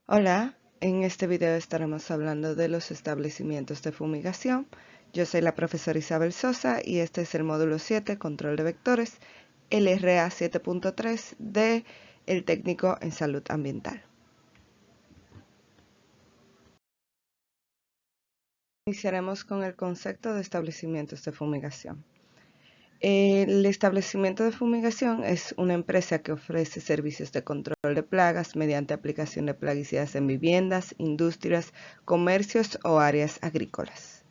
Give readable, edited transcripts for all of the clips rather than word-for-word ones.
Hola, en este video estaremos hablando de los establecimientos de fumigación. Yo soy la profesora Isabel Sosa y este es el módulo 7, control de vectores, LRA 7.3 de el técnico en salud ambiental. Iniciaremos con el concepto de establecimientos de fumigación. El establecimiento de fumigación es una empresa que ofrece servicios de control de plagas mediante aplicación de plaguicidas en viviendas, industrias, comercios o áreas agrícolas.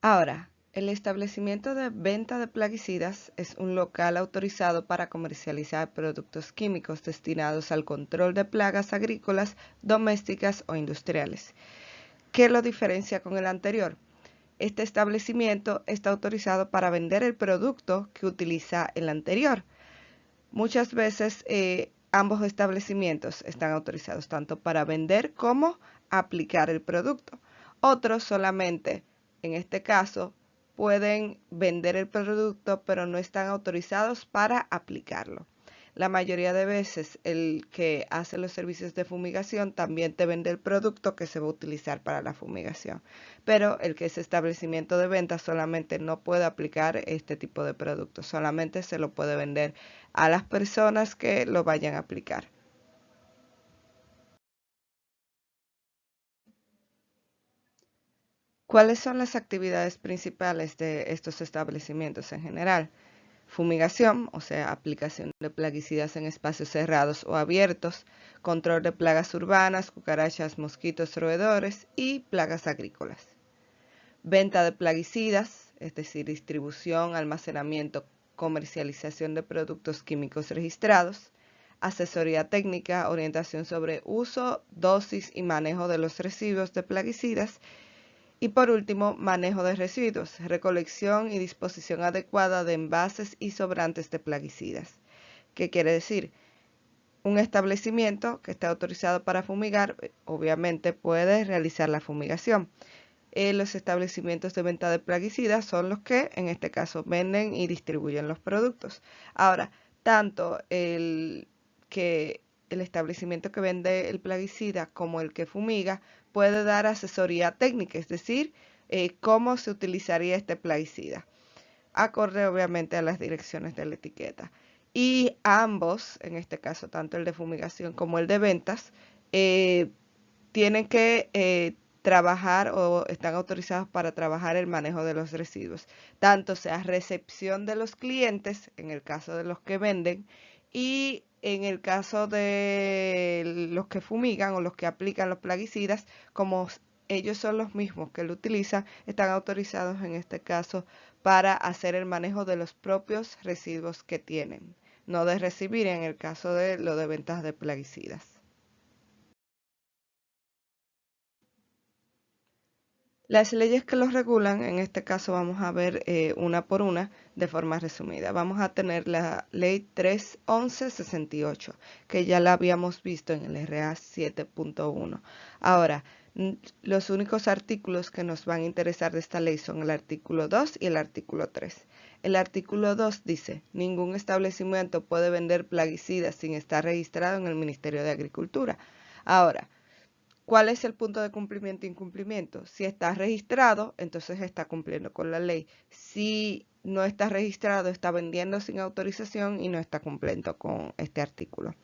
Ahora, el establecimiento de venta de plaguicidas es un local autorizado para comercializar productos químicos destinados al control de plagas agrícolas, domésticas o industriales. ¿Qué lo diferencia con el anterior? Este establecimiento está autorizado para vender el producto que utiliza el anterior. Muchas veces ambos establecimientos están autorizados tanto para vender como aplicar el producto. Otros solamente, en este caso, pueden vender el producto, pero no están autorizados para aplicarlo. La mayoría de veces el que hace los servicios de fumigación también te vende el producto que se va a utilizar para la fumigación. Pero el que es establecimiento de venta solamente no puede aplicar este tipo de productos, solamente se lo puede vender a las personas que lo vayan a aplicar. ¿Cuáles son las actividades principales de estos establecimientos en general? Fumigación, o sea, aplicación de plaguicidas en espacios cerrados o abiertos, control de plagas urbanas, cucarachas, mosquitos, roedores y plagas agrícolas. Venta de plaguicidas, es decir, distribución, almacenamiento, comercialización de productos químicos registrados. Asesoría técnica, orientación sobre uso, dosis y manejo de los residuos de plaguicidas. Y por último, manejo de residuos, recolección y disposición adecuada de envases y sobrantes de plaguicidas. ¿Qué quiere decir? Un establecimiento que está autorizado para fumigar, obviamente puede realizar la fumigación. Los establecimientos de venta de plaguicidas son los que, en este caso, venden y distribuyen los productos. Ahora, tanto el establecimiento que vende el plaguicida como el que fumiga puede dar asesoría técnica, es decir, cómo se utilizaría este plaguicida, acorde obviamente a las direcciones de la etiqueta. Y ambos, en este caso tanto el de fumigación como el de ventas, tienen que trabajar o están autorizados para trabajar el manejo de los residuos, tanto sea recepción de los clientes, en el caso de los que venden, y en el caso de los que fumigan o los que aplican los plaguicidas, como ellos son los mismos que lo utilizan, están autorizados en este caso para hacer el manejo de los propios residuos que tienen, no de recibir en el caso de lo de ventas de plaguicidas. Las leyes que los regulan, en este caso vamos a ver una por una de forma resumida. Vamos a tener la ley 31168, que ya la habíamos visto en el RA 7.1. Ahora, los únicos artículos que nos van a interesar de esta ley son el artículo 2 y el artículo 3. El artículo 2 dice, ningún establecimiento puede vender plaguicidas sin estar registrado en el Ministerio de Agricultura. Ahora, ¿cuál es el punto de cumplimiento e incumplimiento? Si está registrado, entonces está cumpliendo con la ley. Si no está registrado, está vendiendo sin autorización y no está cumpliendo con este artículo.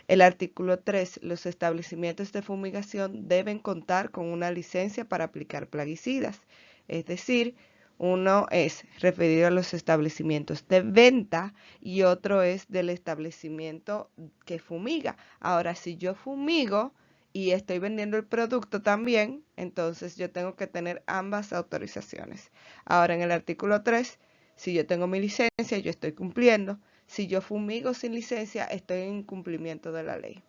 El artículo 3. Los establecimientos de fumigación deben contar con una licencia para aplicar plaguicidas. Es decir, uno es referido a los establecimientos de venta y otro es del establecimiento que fumiga. Ahora, si yo fumigo y estoy vendiendo el producto también, entonces yo tengo que tener ambas autorizaciones. Ahora, en el artículo 3, si yo tengo mi licencia, yo estoy cumpliendo. Si yo fumigo sin licencia, estoy en incumplimiento de la ley.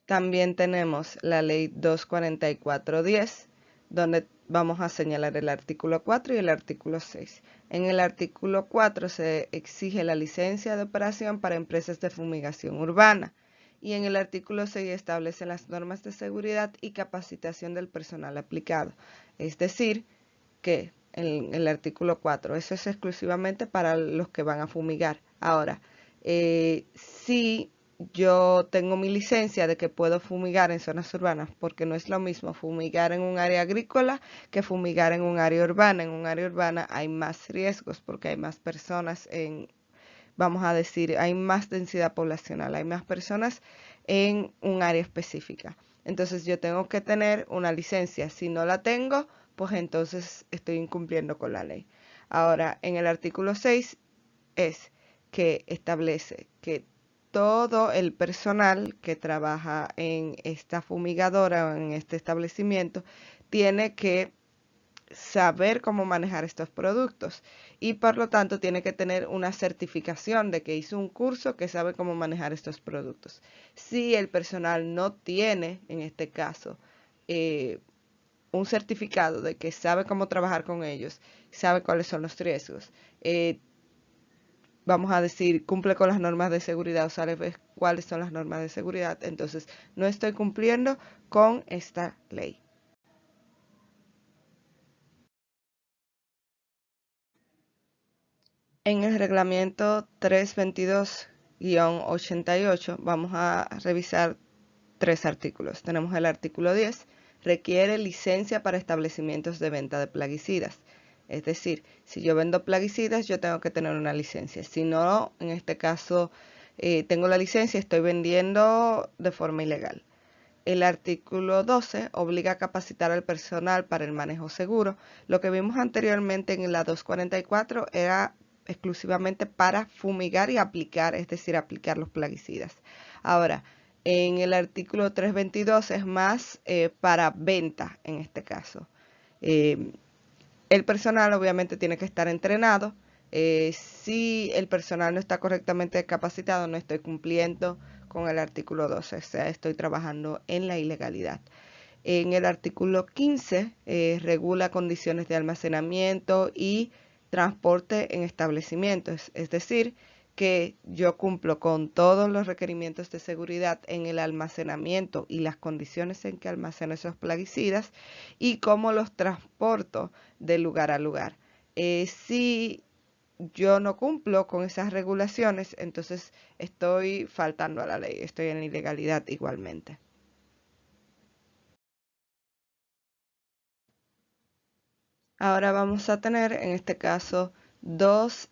También tenemos la ley 24410, donde vamos a señalar el artículo 4 y el artículo 6. En el artículo 4 se exige la licencia de operación para empresas de fumigación urbana. Y en el artículo 6 establece las normas de seguridad y capacitación del personal aplicado. Es decir, que en el artículo 4. Eso es exclusivamente para los que van a fumigar. Ahora, si yo tengo mi licencia de que puedo fumigar en zonas urbanas, porque no es lo mismo fumigar en un área agrícola que fumigar en un área urbana. En un área urbana hay más riesgos porque hay más personas vamos a decir, hay más densidad poblacional, hay más personas en un área específica. Entonces yo tengo que tener una licencia. Si no la tengo, pues entonces estoy incumpliendo con la ley. Ahora, en el artículo 6 es que establece que todo el personal que trabaja en esta fumigadora o en este establecimiento tiene que saber cómo manejar estos productos y por lo tanto tiene que tener una certificación de que hizo un curso que sabe cómo manejar estos productos. Si el personal no tiene, en este caso, un certificado de que sabe cómo trabajar con ellos, sabe cuáles son los riesgos, vamos a decir, cumple con las normas de seguridad o sabe cuáles son las normas de seguridad, entonces no estoy cumpliendo con esta ley. En el reglamento 322-88 vamos a revisar 3 artículos. Tenemos el artículo 10, requiere licencia para establecimientos de venta de plaguicidas. Es decir, si yo vendo plaguicidas, yo tengo que tener una licencia. Si no, en este caso, tengo la licencia, estoy vendiendo de forma ilegal. El artículo 12 obliga a capacitar al personal para el manejo seguro. Lo que vimos anteriormente en la 244 era exclusivamente para fumigar y aplicar, es decir, aplicar los plaguicidas. Ahora, en el artículo 322 es más para venta en este caso. El personal obviamente tiene que estar entrenado. Si el personal no está correctamente capacitado, no estoy cumpliendo con el artículo 12, o sea, estoy trabajando en la ilegalidad. En el artículo 15 regula condiciones de almacenamiento y transporte en establecimientos, es decir, que yo cumplo con todos los requerimientos de seguridad en el almacenamiento y las condiciones en que almaceno esos plaguicidas y cómo los transporto de lugar a lugar. Si yo no cumplo con esas regulaciones, entonces estoy faltando a la ley, estoy en ilegalidad igualmente. Ahora vamos a tener en este caso dos,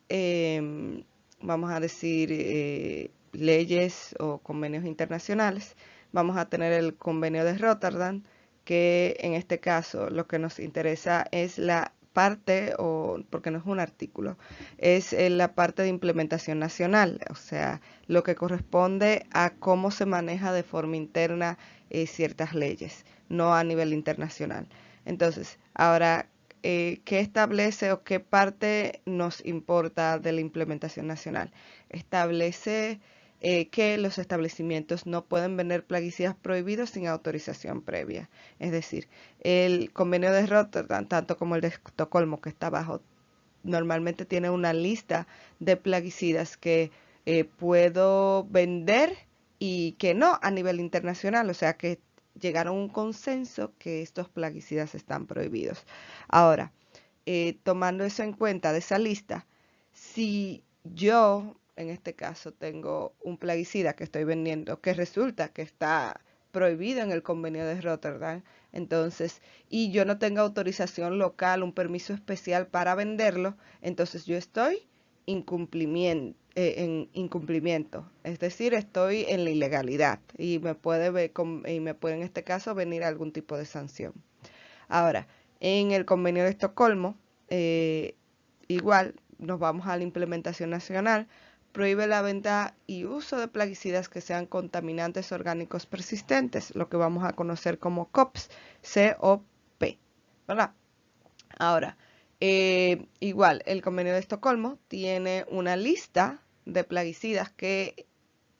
vamos a decir, leyes o convenios internacionales. Vamos a tener el convenio de Rotterdam, que en este caso lo que nos interesa es la parte, o porque no es un artículo, es la parte de implementación nacional, o sea, lo que corresponde a cómo se maneja de forma interna ciertas leyes, no a nivel internacional. Entonces, ahora, ¿qué establece o qué parte nos importa de la implementación nacional? Establece que los establecimientos no pueden vender plaguicidas prohibidos sin autorización previa. Es decir, el convenio de Rotterdam, tanto como el de Estocolmo, que está abajo, normalmente tiene una lista de plaguicidas que puedo vender y que no a nivel internacional, o sea que llegaron a un consenso que estos plaguicidas están prohibidos. Ahora, tomando eso en cuenta de esa lista, si yo, en este caso, tengo un plaguicida que estoy vendiendo, que resulta que está prohibido en el convenio de Rotterdam, entonces, y yo no tengo autorización local, un permiso especial para venderlo, entonces yo estoy en incumplimiento, es decir, estoy en la ilegalidad y me puede en este caso venir algún tipo de sanción. Ahora, en el convenio de Estocolmo, igual nos vamos a la implementación nacional, prohíbe la venta y uso de plaguicidas que sean contaminantes orgánicos persistentes, lo que vamos a conocer como COPs, C-O-P, ¿verdad? Ahora, igual, el convenio de Estocolmo tiene una lista de plaguicidas que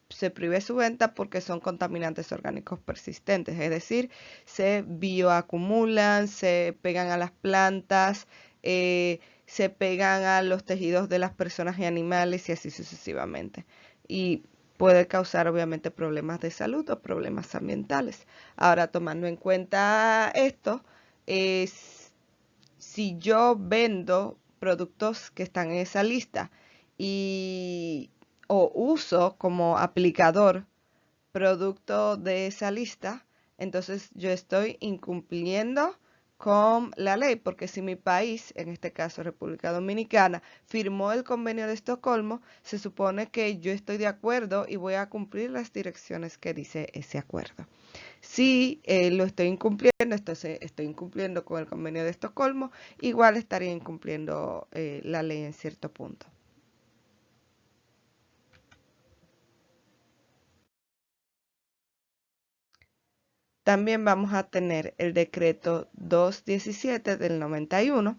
se prohíbe su venta porque son contaminantes orgánicos persistentes, es decir, se bioacumulan, se pegan a las plantas, se pegan a los tejidos de las personas y animales y así sucesivamente. Y puede causar obviamente problemas de salud o problemas ambientales. Ahora, tomando en cuenta esto, si yo vendo productos que están en esa lista o uso como aplicador producto de esa lista, entonces yo estoy incumpliendo con la ley, porque si mi país, en este caso República Dominicana, firmó el convenio de Estocolmo, se supone que yo estoy de acuerdo y voy a cumplir las direcciones que dice ese acuerdo. Si lo estoy incumpliendo, entonces estoy incumpliendo con el convenio de Estocolmo, igual estaría incumpliendo la ley en cierto punto. También vamos a tener el decreto 217 del 91.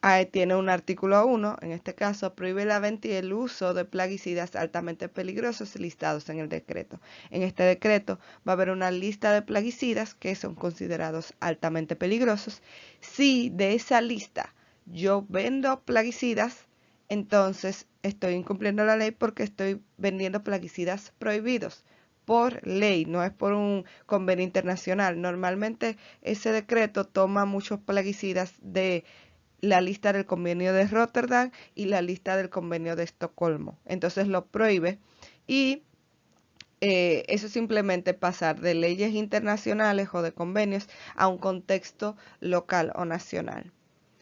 Ahí tiene un artículo 1, en este caso, prohíbe la venta y el uso de plaguicidas altamente peligrosos listados en el decreto. En este decreto va a haber una lista de plaguicidas que son considerados altamente peligrosos. Si de esa lista yo vendo plaguicidas, entonces estoy incumpliendo la ley porque estoy vendiendo plaguicidas prohibidos por ley, no es por un convenio internacional. Normalmente ese decreto toma muchos plaguicidas de la lista del convenio de Rotterdam y la lista del convenio de Estocolmo. Entonces lo prohíbe y eso es simplemente pasar de leyes internacionales o de convenios a un contexto local o nacional.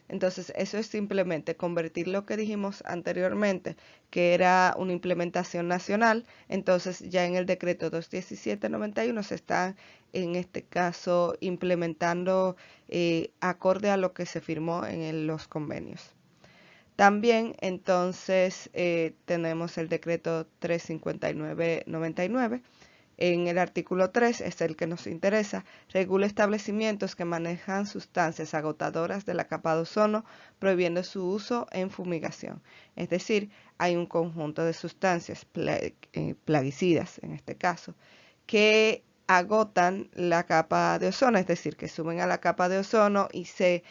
Entonces, eso es simplemente convertir lo que dijimos anteriormente, que era una implementación nacional. Entonces, ya en el decreto 217/91 se está, en este caso, implementando acorde a lo que se firmó en los convenios. También, entonces, tenemos el decreto 359/99. En el artículo 3 es el que nos interesa, regula establecimientos que manejan sustancias agotadoras de la capa de ozono, prohibiendo su uso en fumigación. Es decir, hay un conjunto de sustancias plaguicidas, en este caso, que agotan la capa de ozono, es decir, que suben a la capa de ozono y se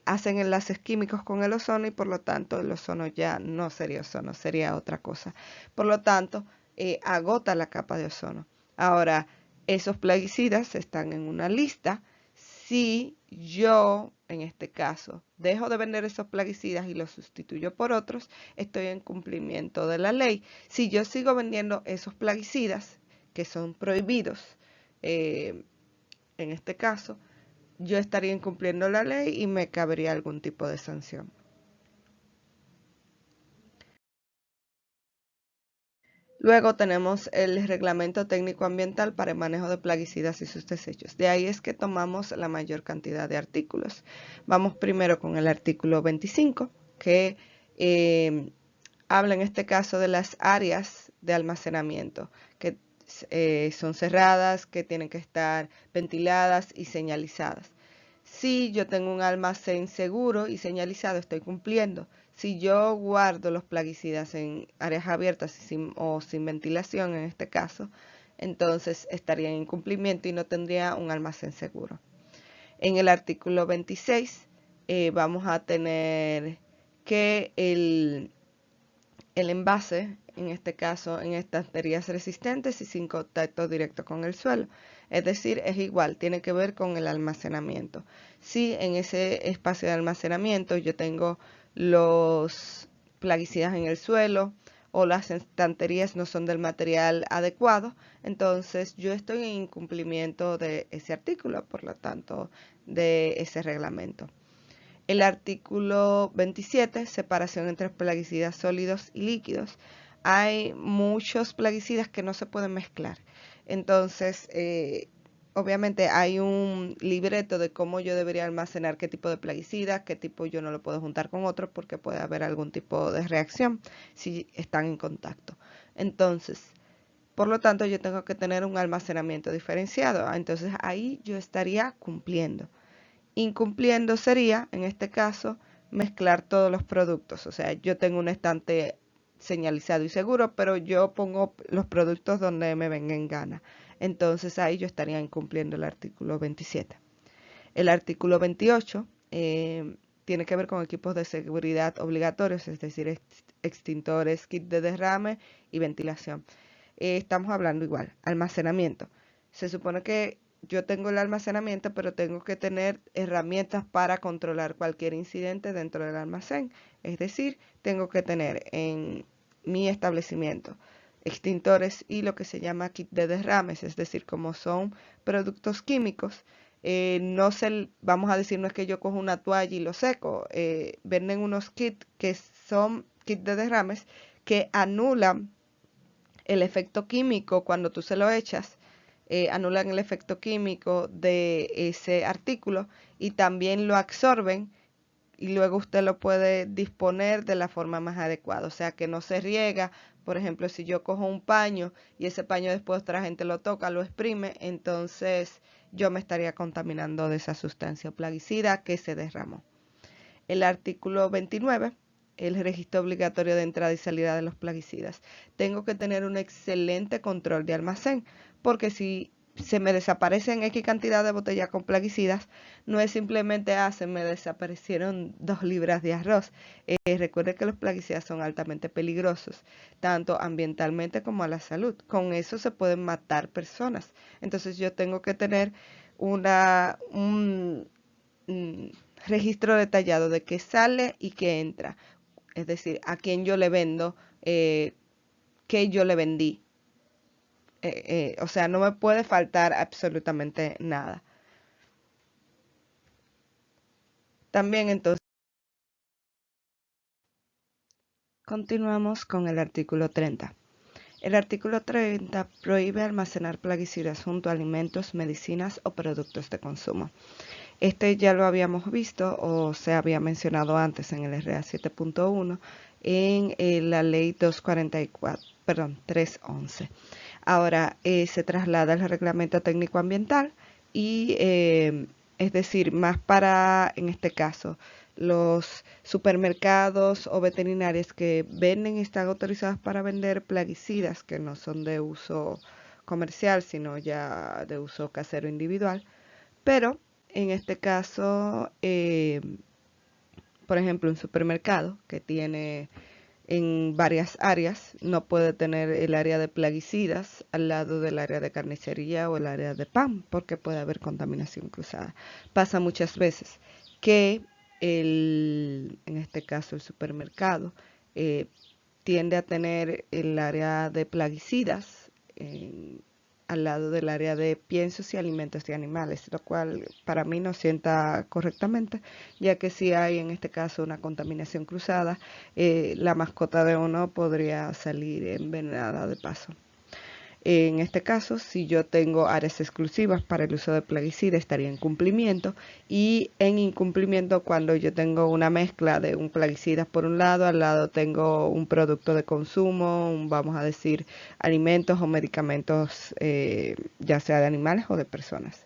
hacen enlaces químicos con el ozono y por lo tanto el ozono ya no sería ozono, sería otra cosa. Por lo tanto, agota la capa de ozono. Ahora, esos plaguicidas están en una lista. Si yo, en este caso, dejo de vender esos plaguicidas y los sustituyo por otros, estoy en cumplimiento de la ley. Si yo sigo vendiendo esos plaguicidas, que son prohibidos, en este caso, yo estaría incumpliendo la ley y me cabería algún tipo de sanción. Luego tenemos el Reglamento Técnico Ambiental para el manejo de plaguicidas y sus desechos. De ahí es que tomamos la mayor cantidad de artículos. Vamos primero con el artículo 25, que habla en este caso de las áreas de almacenamiento, que son cerradas, que tienen que estar ventiladas y señalizadas. Si yo tengo un almacén seguro y señalizado, estoy cumpliendo. Si yo guardo los plaguicidas en áreas abiertas o sin ventilación, en este caso, entonces estaría en incumplimiento y no tendría un almacén seguro. En el artículo 26 vamos a tener que el envase, en este caso en estanterías resistentes y sin contacto directo con el suelo. Es decir, es igual, tiene que ver con el almacenamiento. Si en ese espacio de almacenamiento yo tengo los plaguicidas en el suelo o las estanterías no son del material adecuado, entonces yo estoy en incumplimiento de ese artículo, por lo tanto, de ese reglamento. El artículo 27, separación entre plaguicidas sólidos y líquidos. Hay muchos plaguicidas que no se pueden mezclar. Entonces, obviamente hay un libreto de cómo yo debería almacenar qué tipo de plaguicida, qué tipo yo no lo puedo juntar con otros porque puede haber algún tipo de reacción si están en contacto. Entonces, por lo tanto, yo tengo que tener un almacenamiento diferenciado. Entonces, ahí yo estaría cumpliendo. Incumpliendo sería, en este caso, mezclar todos los productos. O sea, yo tengo un estante señalizado y seguro, pero yo pongo los productos donde me venga en gana. Entonces ahí yo estaría incumpliendo el artículo 27. El artículo 28 tiene que ver con equipos de seguridad obligatorios, es decir, extintores, kit de derrame y ventilación. Estamos hablando igual, almacenamiento. Se supone que yo tengo el almacenamiento, pero tengo que tener herramientas para controlar cualquier incidente dentro del almacén. Es decir, tengo que tener en mi establecimiento extintores y lo que se llama kit de derrames, es decir, como son productos químicos. No sé, vamos a decir, no es que yo cojo una toalla y lo seco. Venden unos kits que son kit de derrames que anulan el efecto químico cuando tú se lo echas, anulan el efecto químico de ese artículo y también lo absorben y luego usted lo puede disponer de la forma más adecuada, o sea que no se riega. Por ejemplo, si yo cojo un paño y ese paño después otra gente lo toca, lo exprime, entonces yo me estaría contaminando de esa sustancia plaguicida que se derramó. El artículo 29, el registro obligatorio de entrada y salida de los plaguicidas. Tengo que tener un excelente control de almacén, porque si se me desaparecen X cantidad de botellas con plaguicidas, no es simplemente, se me desaparecieron 2 libras de arroz. Recuerde que los plaguicidas son altamente peligrosos, tanto ambientalmente como a la salud. Con eso se pueden matar personas. Entonces yo tengo que tener un registro detallado de qué sale y qué entra. Es decir, a quién yo le vendo, qué yo le vendí. O sea, no me puede faltar absolutamente nada. También entonces continuamos con el artículo 30. El artículo 30 prohíbe almacenar plaguicidas junto a alimentos, medicinas o productos de consumo. Este ya lo habíamos visto o se había mencionado antes en el RA 7.1 en la ley 311. Ahora se traslada al reglamento técnico ambiental y es decir, más para, en este caso, los supermercados o veterinarias que venden y están autorizados para vender plaguicidas que no son de uso comercial, sino ya de uso casero individual. Pero en este caso, por ejemplo, un supermercado que tiene en varias áreas, no puede tener el área de plaguicidas al lado del área de carnicería o el área de pan, porque puede haber contaminación cruzada. Pasa muchas veces que en este caso el supermercado, tiende a tener el área de plaguicidas al lado del área de piensos y alimentos de animales, lo cual para mí no sienta correctamente, ya que si hay en este caso una contaminación cruzada, la mascota de uno podría salir envenenada de paso. En este caso, si yo tengo áreas exclusivas para el uso de plaguicida, estaría en cumplimiento, y en incumplimiento cuando yo tengo una mezcla de un plaguicida por un lado, al lado tengo un producto de consumo, vamos a decir alimentos o medicamentos, ya sea de animales o de personas.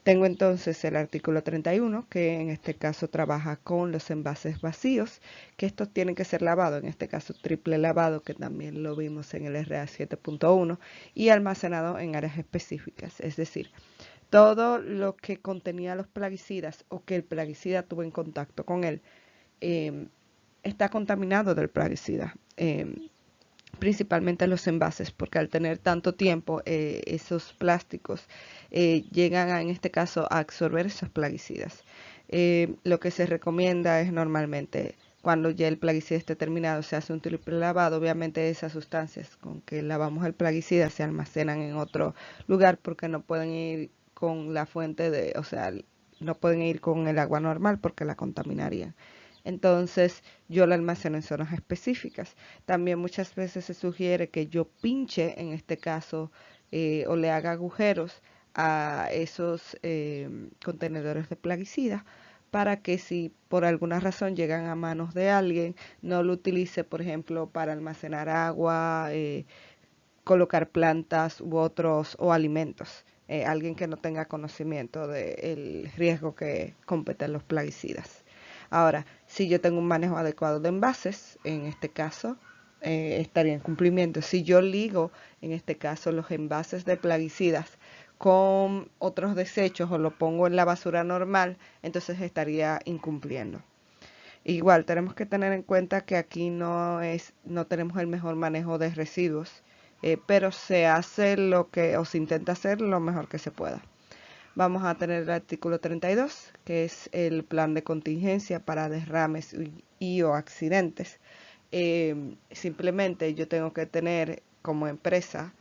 Tengo entonces el artículo 31, que en este caso trabaja con los envases vacíos, que estos tienen que ser lavados, en este caso triple lavado, que también lo vimos en el RA 7.1, y almacenado en áreas específicas. Es decir, todo lo que contenía los plaguicidas o que el plaguicida tuvo en contacto con él, está contaminado del plaguicida. Principalmente los envases, porque al tener tanto tiempo, esos plásticos llegan en este caso a absorber esos plaguicidas. Lo que se recomienda es normalmente cuando ya el plaguicida esté terminado, se hace un triple lavado. Obviamente esas sustancias con que lavamos el plaguicida se almacenan en otro lugar, porque no pueden ir con la fuente o sea, no pueden ir con el agua normal porque la contaminarían. Entonces yo la almaceno en zonas específicas. También muchas veces se sugiere que yo pinche, en este caso, o le haga agujeros a esos contenedores de plaguicida, para que si por alguna razón llegan a manos de alguien, no lo utilice, por ejemplo, para almacenar agua, colocar plantas u otros o alimentos. Alguien que no tenga conocimiento del riesgo que competen los plaguicidas. Ahora, si yo tengo un manejo adecuado de envases, en este caso, estaría en cumplimiento. Si yo ligo, en este caso, los envases de plaguicidas con otros desechos o lo pongo en la basura normal, entonces estaría incumpliendo. Igual tenemos que tener en cuenta que aquí no tenemos el mejor manejo de residuos, pero se hace o se intenta hacer lo mejor que se pueda. Vamos a tener el artículo 32, que es el plan de contingencia para derrames y o accidentes. Simplemente yo tengo que tener como empresa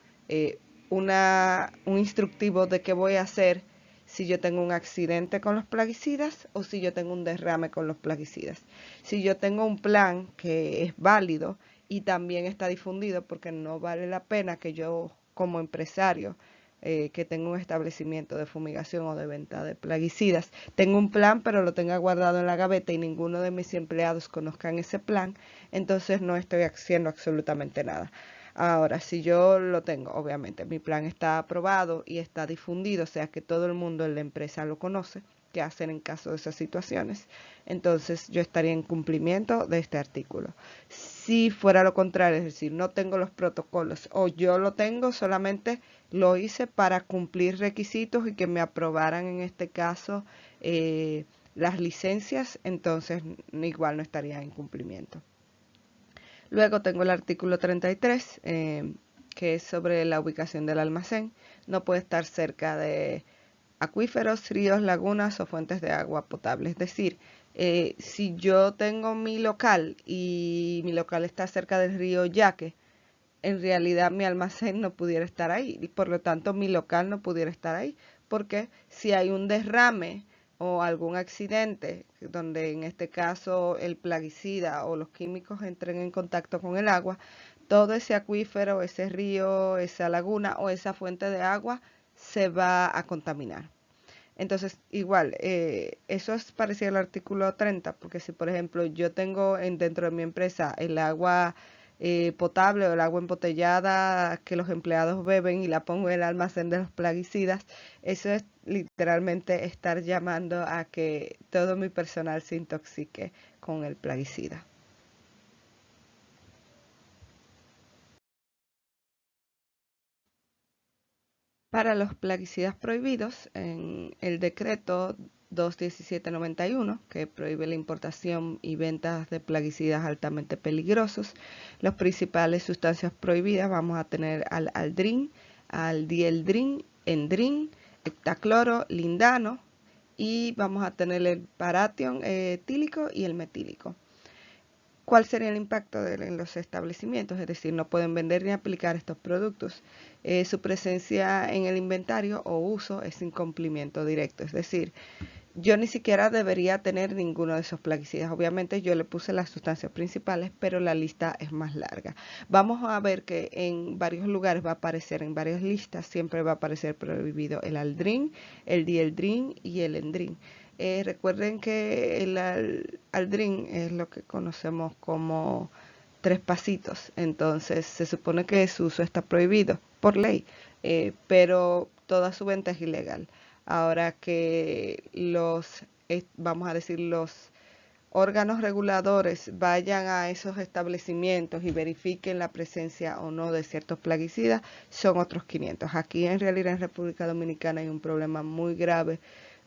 un instructivo de qué voy a hacer si yo tengo un accidente con los plaguicidas o si yo tengo un derrame con los plaguicidas. Si yo tengo un plan que es válido y también está difundido, porque no vale la pena que yo como empresario que tengo un establecimiento de fumigación o de venta de plaguicidas, tengo un plan pero lo tenga guardado en la gaveta y ninguno de mis empleados conozcan ese plan, entonces no estoy haciendo absolutamente nada. Ahora, si yo lo tengo, obviamente mi plan está aprobado y está difundido, o sea que todo el mundo en la empresa lo conoce, qué hacer en caso de esas situaciones, entonces yo estaría en cumplimiento de este artículo. Si fuera lo contrario, es decir, no tengo los protocolos o yo lo tengo, solamente lo hice para cumplir requisitos y que me aprobaran en este caso las licencias, entonces igual no estaría en cumplimiento. Luego tengo el artículo 33, que es sobre la ubicación del almacén. No puede estar cerca de acuíferos, ríos, lagunas o fuentes de agua potable. Es decir, si yo tengo mi local y mi local está cerca del río Yaque, en realidad mi almacén no pudiera estar ahí y por lo tanto mi local no pudiera estar ahí, porque si hay un derrame o algún accidente donde en este caso el plaguicida o los químicos entren en contacto con el agua, todo ese acuífero, ese río, esa laguna o esa fuente de agua se va a contaminar. Entonces, igual, eso es parecido al artículo 30, porque si, por ejemplo, yo tengo dentro de mi empresa el agua potable o el agua embotellada que los empleados beben y la pongo en el almacén de los plaguicidas, eso es literalmente estar llamando a que todo mi personal se intoxique con el plaguicida. Para los plaguicidas prohibidos, en el decreto 21791, que prohíbe la importación y ventas de plaguicidas altamente peligrosos, las principales sustancias prohibidas vamos a tener al aldrin, al dieldrin, endrin, heptacloro, lindano y vamos a tener el paratión etílico y el metílico. ¿Cuál sería el impacto en los establecimientos? Es decir, no pueden vender ni aplicar estos productos. Su presencia en el inventario o uso es incumplimiento directo. Es decir, yo ni siquiera debería tener ninguno de esos plaguicidas. Obviamente yo le puse las sustancias principales, pero la lista es más larga. Vamos a ver que en varios lugares va a aparecer, en varias listas, siempre va a aparecer prohibido el aldrin, el dieldrin y el endrin. Recuerden que el aldrin es lo que conocemos como tres pasitos, entonces se supone que su uso está prohibido por ley, pero toda su venta es ilegal. Ahora que vamos a decir, los órganos reguladores vayan a esos establecimientos y verifiquen la presencia o no de ciertos plaguicidas, son otros 500. Aquí en realidad en República Dominicana hay un problema muy grave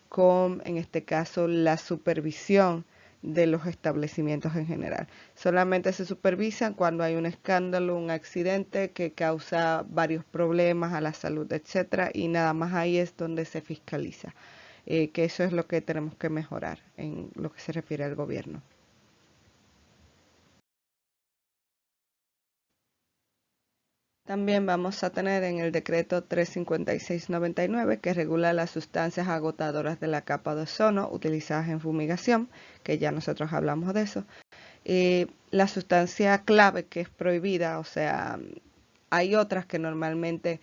con, en este caso, la supervisión de los establecimientos en general. Solamente se supervisan cuando hay un escándalo, un accidente que causa varios problemas a la salud, etcétera, y nada más ahí es donde se fiscaliza. Que eso es lo que tenemos que mejorar en lo que se refiere al gobierno. También vamos a tener en el decreto 356/99 que regula las sustancias agotadoras de la capa de ozono utilizadas en fumigación, que ya nosotros hablamos de eso. La sustancia clave que es prohibida, o sea, hay otras que normalmente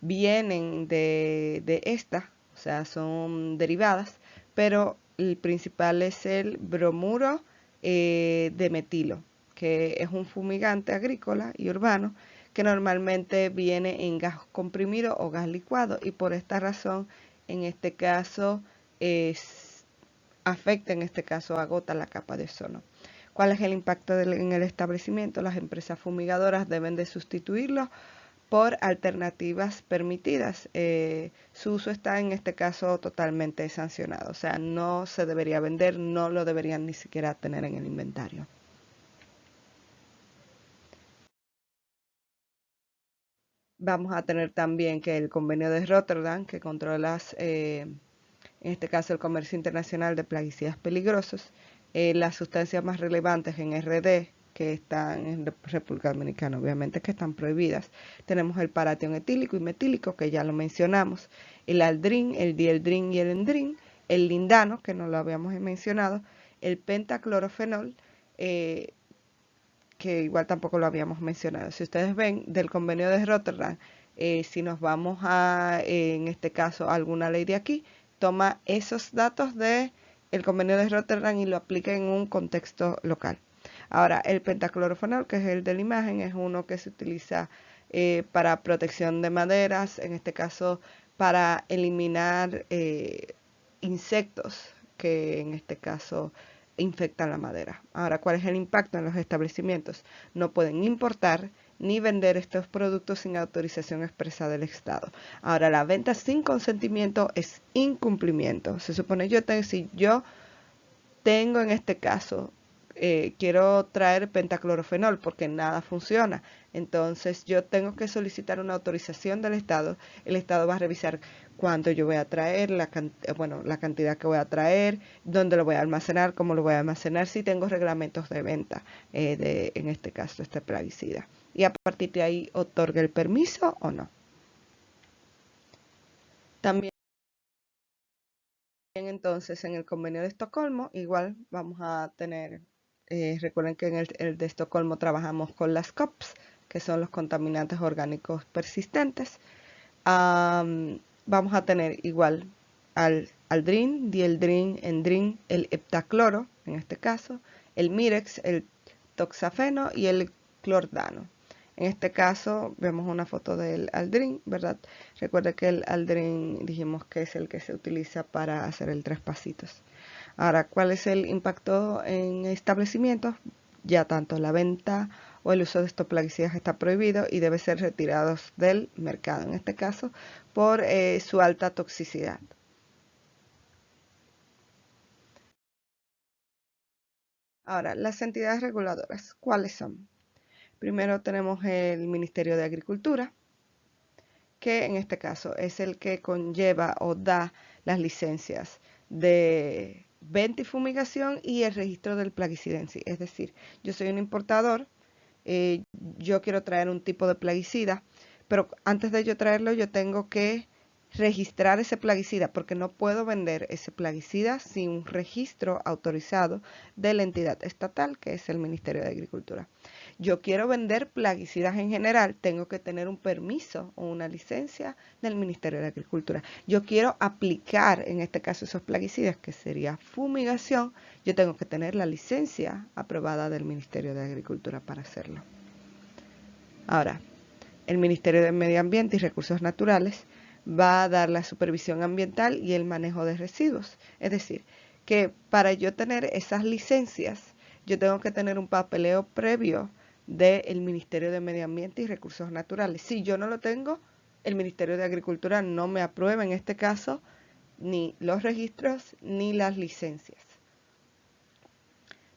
vienen de esta, o sea, son derivadas, pero el principal es el bromuro de metilo, que es un fumigante agrícola y urbano que normalmente viene en gas comprimido o gas licuado y por esta razón, en este caso, afecta, en este caso, agota la capa de ozono. ¿Cuál es el impacto en el establecimiento? Las empresas fumigadoras deben de sustituirlo por alternativas permitidas. Su uso está en este caso totalmente sancionado, o sea, no se debería vender, no lo deberían ni siquiera tener en el inventario. Vamos a tener también que el convenio de Rotterdam, que controla, en este caso, el comercio internacional de plaguicidas peligrosos. Las sustancias más relevantes en RD, que están en República Dominicana, obviamente que están prohibidas. Tenemos el paratión etílico y metílico, que ya lo mencionamos, el aldrin, el dieldrin y el endrin, el lindano, que no lo habíamos mencionado, el pentaclorofenol, que igual tampoco lo habíamos mencionado. Si ustedes ven del convenio de Rotterdam, si nos vamos a, en este caso, alguna ley de aquí, toma esos datos de el convenio de Rotterdam y lo aplica en un contexto local. Ahora, el pentaclorofenol, que es el de la imagen, es uno que se utiliza para protección de maderas, en este caso para eliminar insectos, que en este caso infectan la madera. Ahora, ¿cuál es el impacto en los establecimientos? No pueden importar ni vender estos productos sin autorización expresa del Estado. Ahora, la venta sin consentimiento es incumplimiento. Se supone si yo tengo en este caso, quiero traer pentaclorofenol porque nada funciona. Entonces yo tengo que solicitar una autorización del Estado. El Estado va a revisar cuánto yo voy a traer, la cantidad que voy a traer, dónde lo voy a almacenar, cómo lo voy a almacenar, si tengo reglamentos de venta, en este caso, este plaguicida. Y a partir de ahí otorga el permiso o no. También entonces en el convenio de Estocolmo, igual vamos a tener, recuerden que en el de Estocolmo trabajamos con las COPs, que son los contaminantes orgánicos persistentes. Vamos a tener igual al aldrin, dieldrin, endrin, el heptacloro, en este caso, el mirex, el toxafeno y el clordano. En este caso vemos una foto del aldrin, ¿verdad? Recuerda que el aldrin dijimos que es el que se utiliza para hacer el 3 pasitos. Ahora, ¿cuál es el impacto en establecimientos? Ya tanto la venta o el uso de estos plaguicidas está prohibido y debe ser retirados del mercado, en este caso, por su alta toxicidad. Ahora, las entidades reguladoras, ¿cuáles son? Primero tenemos el Ministerio de Agricultura, que en este caso es el que conlleva o da las licencias de venta y fumigación y el registro del plaguicida en sí. Es decir, yo soy un importador, yo quiero traer un tipo de plaguicida, pero antes de yo traerlo yo tengo que registrar ese plaguicida porque no puedo vender ese plaguicida sin un registro autorizado de la entidad estatal que es el Ministerio de Agricultura. Yo quiero vender plaguicidas en general, tengo que tener un permiso o una licencia del Ministerio de Agricultura. Yo quiero aplicar, en este caso, esos plaguicidas, que sería fumigación, yo tengo que tener la licencia aprobada del Ministerio de Agricultura para hacerlo. Ahora, el Ministerio de Medio Ambiente y Recursos Naturales va a dar la supervisión ambiental y el manejo de residuos. Es decir, que para yo tener esas licencias, yo tengo que tener un papeleo previo del Ministerio de Medio Ambiente y Recursos Naturales. Si yo no lo tengo, el Ministerio de Agricultura no me aprueba en este caso ni los registros ni las licencias.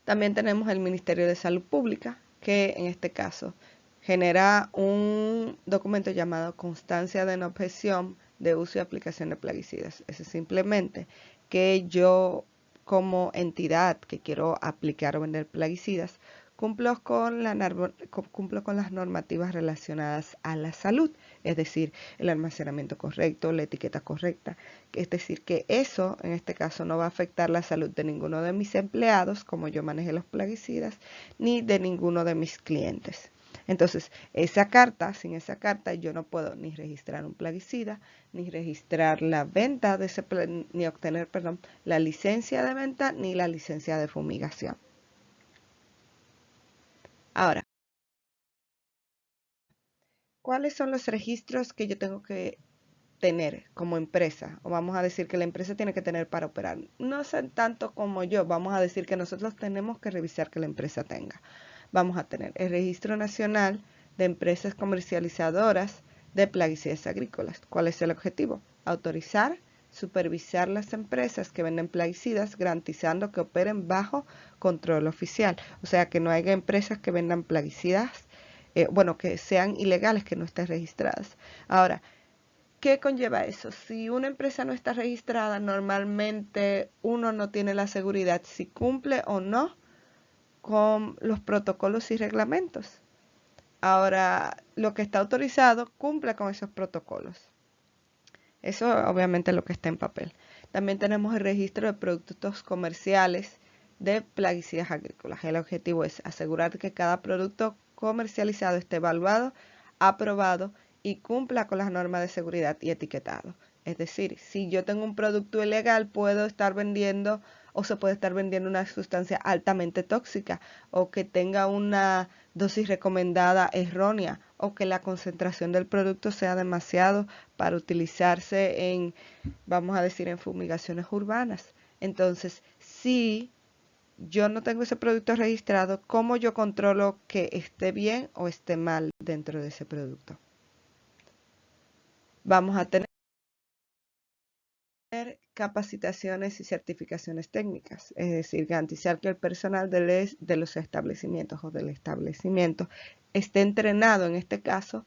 También tenemos el Ministerio de Salud Pública, que en este caso genera un documento llamado Constancia de no objeción de uso y aplicación de plaguicidas. Es simplemente que yo, como entidad que quiero aplicar o vender plaguicidas, cumplo con las normativas relacionadas a la salud, es decir, el almacenamiento correcto, la etiqueta correcta. Es decir, que eso en este caso no va a afectar la salud de ninguno de mis empleados, como yo maneje los plaguicidas, ni de ninguno de mis clientes. Entonces, sin esa carta yo no puedo ni registrar un plaguicida, ni registrar la venta de ese, ni obtener, perdón, la licencia de venta, ni la licencia de fumigación. Ahora, ¿cuáles son los registros que yo tengo que tener como empresa? O vamos a decir que la empresa tiene que tener para operar. No sé tanto como yo, vamos a decir que nosotros tenemos que revisar que la empresa tenga. Vamos a tener el Registro Nacional de Empresas Comercializadoras de Plaguicidas Agrícolas. ¿Cuál es el objetivo? Autorizar, supervisar las empresas que venden plaguicidas, garantizando que operen bajo control oficial. O sea, que no haya empresas que vendan plaguicidas bueno, que sean ilegales, que no estén registradas. Ahora, ¿qué conlleva eso? Si una empresa no está registrada, normalmente uno no tiene la seguridad si cumple o no con los protocolos y reglamentos. Ahora, lo que está autorizado cumple con esos protocolos. Eso obviamente es lo que está en papel. También tenemos el registro de productos comerciales de plaguicidas agrícolas. El objetivo es asegurar que cada producto comercializado esté evaluado, aprobado y cumpla con las normas de seguridad y etiquetado. Es decir, si yo tengo un producto ilegal, puedo estar vendiendo o se puede estar vendiendo una sustancia altamente tóxica o que tenga una dosis recomendada errónea o que la concentración del producto sea demasiado para utilizarse en, vamos a decir, en fumigaciones urbanas. Entonces, si yo no tengo ese producto registrado, ¿cómo yo controlo que esté bien o esté mal dentro de ese producto? Vamos a tener capacitaciones y certificaciones técnicas, es decir, garantizar que el personal de los establecimientos o del establecimiento esté entrenado, en este caso,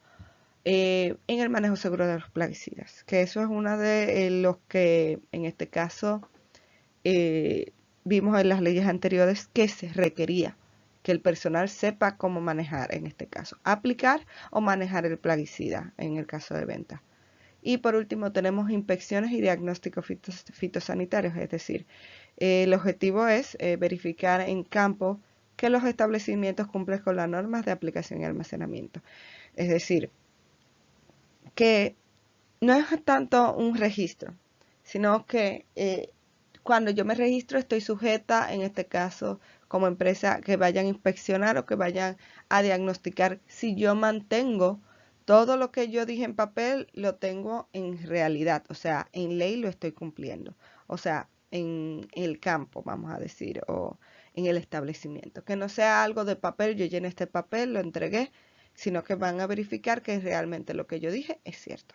en el manejo seguro de los plaguicidas, que eso es uno de los que en este caso vimos en las leyes anteriores que se requería que el personal sepa cómo manejar, en este caso, aplicar o manejar el plaguicida en el caso de venta. Y por último tenemos inspecciones y diagnósticos fitosanitarios, es decir, el objetivo es verificar en campo que los establecimientos cumplen con las normas de aplicación y almacenamiento. Es decir, que no es tanto un registro, sino que cuando yo me registro estoy sujeta, en este caso como empresa, que vayan a inspeccionar o que vayan a diagnosticar si yo mantengo todo lo que yo dije en papel, lo tengo en realidad, o sea, en ley lo estoy cumpliendo, o sea, en el campo, vamos a decir, o en el establecimiento, que no sea algo de papel, yo llené este papel, lo entregué, sino que van a verificar que realmente lo que yo dije es cierto.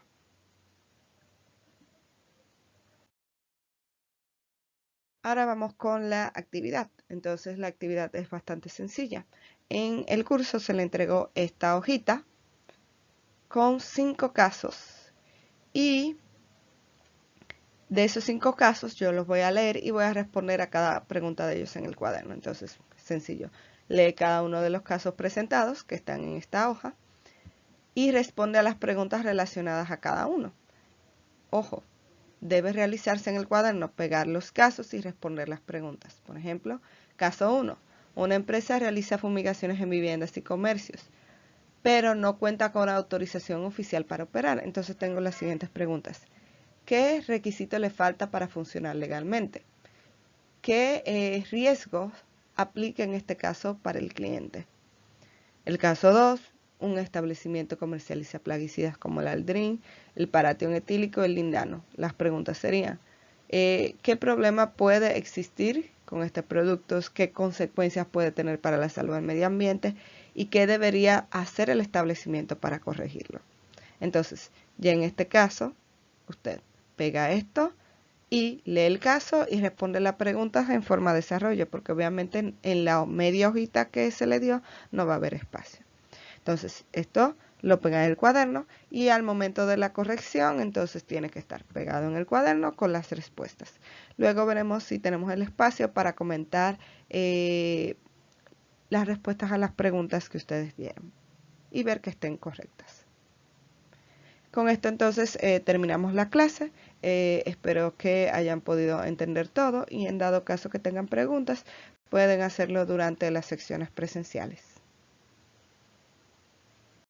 Ahora vamos con la actividad. Entonces la actividad es bastante sencilla. En el curso se le entregó esta hojita con 5 casos y de esos 5 casos yo los voy a leer y voy a responder a cada pregunta de ellos en el cuaderno. Entonces, sencillo. Lee cada uno de los casos presentados que están en esta hoja y responde a las preguntas relacionadas a cada uno. Ojo, debe realizarse en el cuaderno, pegar los casos y responder las preguntas. Por ejemplo, caso 1. Una empresa realiza fumigaciones en viviendas y comercios, pero no cuenta con autorización oficial para operar. Entonces tengo las siguientes preguntas. ¿Qué requisito le falta para funcionar legalmente? ¿Qué riesgos aplica en este caso para el cliente? El caso 2. Un establecimiento comercializa plaguicidas como el aldrin, el paratión etílico y el lindano. Las preguntas serían, ¿qué problema puede existir con estos productos? ¿Qué consecuencias puede tener para la salud del medio ambiente? ¿Y qué debería hacer el establecimiento para corregirlo? Entonces, ya en este caso, usted pega esto y lee el caso y responde las preguntas en forma de desarrollo, porque obviamente en la media hojita que se le dio no va a haber espacio. Entonces, esto lo pega en el cuaderno y al momento de la corrección, entonces tiene que estar pegado en el cuaderno con las respuestas. Luego veremos si tenemos el espacio para comentar las respuestas a las preguntas que ustedes dieron y ver que estén correctas. Con esto entonces terminamos la clase. Espero que hayan podido entender todo y en dado caso que tengan preguntas, pueden hacerlo durante las secciones presenciales.